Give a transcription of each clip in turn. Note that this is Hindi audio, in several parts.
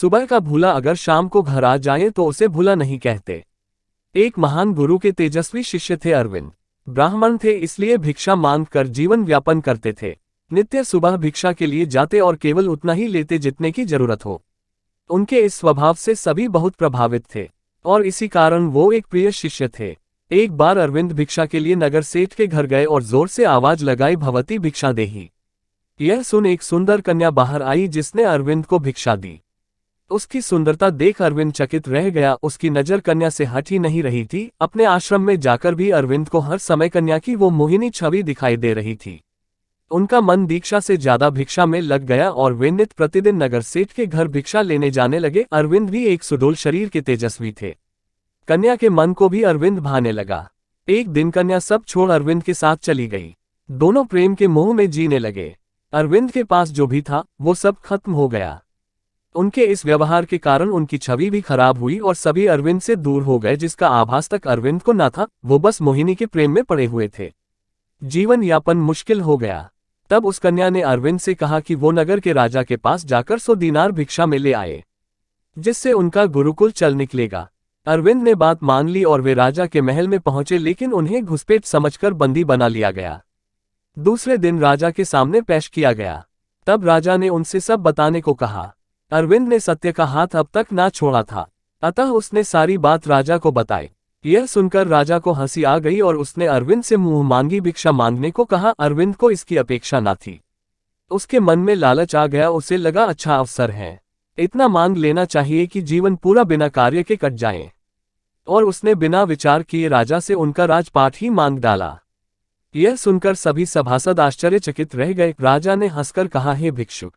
सुबह का भूला अगर शाम को घर आ जाए तो उसे भूला नहीं कहते। एक महान गुरु के तेजस्वी शिष्य थे अरविंद। ब्राह्मण थे, इसलिए भिक्षा मांग कर जीवन व्यापन करते थे। नित्य सुबह भिक्षा के लिए जाते और केवल उतना ही लेते जितने की जरूरत हो। उनके इस स्वभाव से सभी बहुत प्रभावित थे और इसी कारण वो एक प्रिय शिष्य थे। एक बार अरविंद भिक्षा के लिए नगर सेठ के घर गए और जोर से आवाज लगाई, भवती भिक्षा देही। यह सुन एक सुंदर कन्या बाहर आई जिसने अरविंद को भिक्षा दी। उसकी सुंदरता देख अरविंद चकित रह गया। उसकी नजर कन्या से हट ही नहीं रही थी। अपने आश्रम में जाकर भी अरविंद को हर समय कन्या की वो मोहिनी छवि दिखाई दे रही थी। उनका मन दीक्षा से ज्यादा भिक्षा में लग गया और वे नित्य प्रतिदिन नगर सेठ के घर भिक्षा लेने जाने लगे। अरविंद भी एक सुडौल शरीर के तेजस्वी थे। कन्या के मन को भी अरविंद भाने लगा। एक दिन कन्या सब छोड़ अरविंद के साथ चली गई। दोनों प्रेम के मोह में जीने लगे। अरविंद के पास जो भी था वो सब खत्म हो गया। उनके इस व्यवहार के कारण उनकी छवि भी खराब हुई और सभी अरविंद से दूर हो गए, जिसका आभास तक अरविंद को न था। वो बस मोहिनी के प्रेम में पड़े हुए थे। जीवन यापन मुश्किल हो गया। तब उस कन्या ने अरविंद से कहा कि वो नगर के राजा के पास जाकर 100 दीनार भिक्षा में ले आए, जिससे उनका गुरुकुल चल निकलेगा। अरविंद ने बात मान ली और वे राजा के महल में पहुंचे, लेकिन उन्हें घुसपैठ समझकर बंदी बना लिया गया। दूसरे दिन राजा के सामने पेश किया गया। तब राजा ने उनसे सब बताने को कहा। अरविंद ने सत्य का हाथ अब तक ना छोड़ा था, अतः उसने सारी बात राजा को बताई। यह सुनकर राजा को हंसी आ गई और उसने अरविंद से मुंह मांगी भिक्षा मांगने को कहा। अरविंद को इसकी अपेक्षा न थी। उसके मन में लालच आ गया। उसे लगा अच्छा अवसर है, इतना मांग लेना चाहिए कि जीवन पूरा बिना कार्य के कट जाए। और उसने बिना विचार किए राजा से उनका राजपाट ही मांग डाला। यह सुनकर सभी सभासद आश्चर्यचकित रह गए। राजा ने हंसकर कहा, हे भिक्षुक,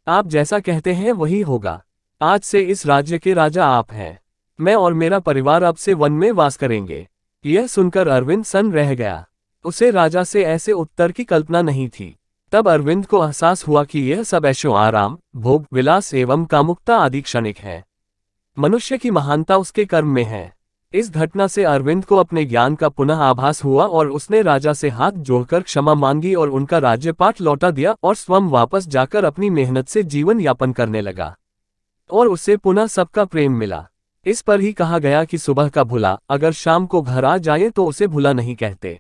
आप जैसा कहते हैं वही होगा। आज से इस राज्य के राजा आप हैं। मैं और मेरा परिवार अब से वन में वास करेंगे। यह सुनकर अरविंद सन्न रह गया। उसे राजा से ऐसे उत्तर की कल्पना नहीं थी। तब अरविंद को एहसास हुआ कि यह सब ऐशो आराम, भोग विलास एवं कामुकता आदि क्षणिक है। मनुष्य की महानता उसके कर्म में है। इस घटना से अरविंद को अपने ज्ञान का पुनः आभास हुआ और उसने राजा से हाथ जोड़कर क्षमा मांगी और उनका राज्यपाट लौटा दिया और स्वयं वापस जाकर अपनी मेहनत से जीवन यापन करने लगा और उसे पुनः सबका प्रेम मिला। इस पर ही कहा गया कि सुबह का भूला अगर शाम को घर आ जाए तो उसे भूला नहीं कहते।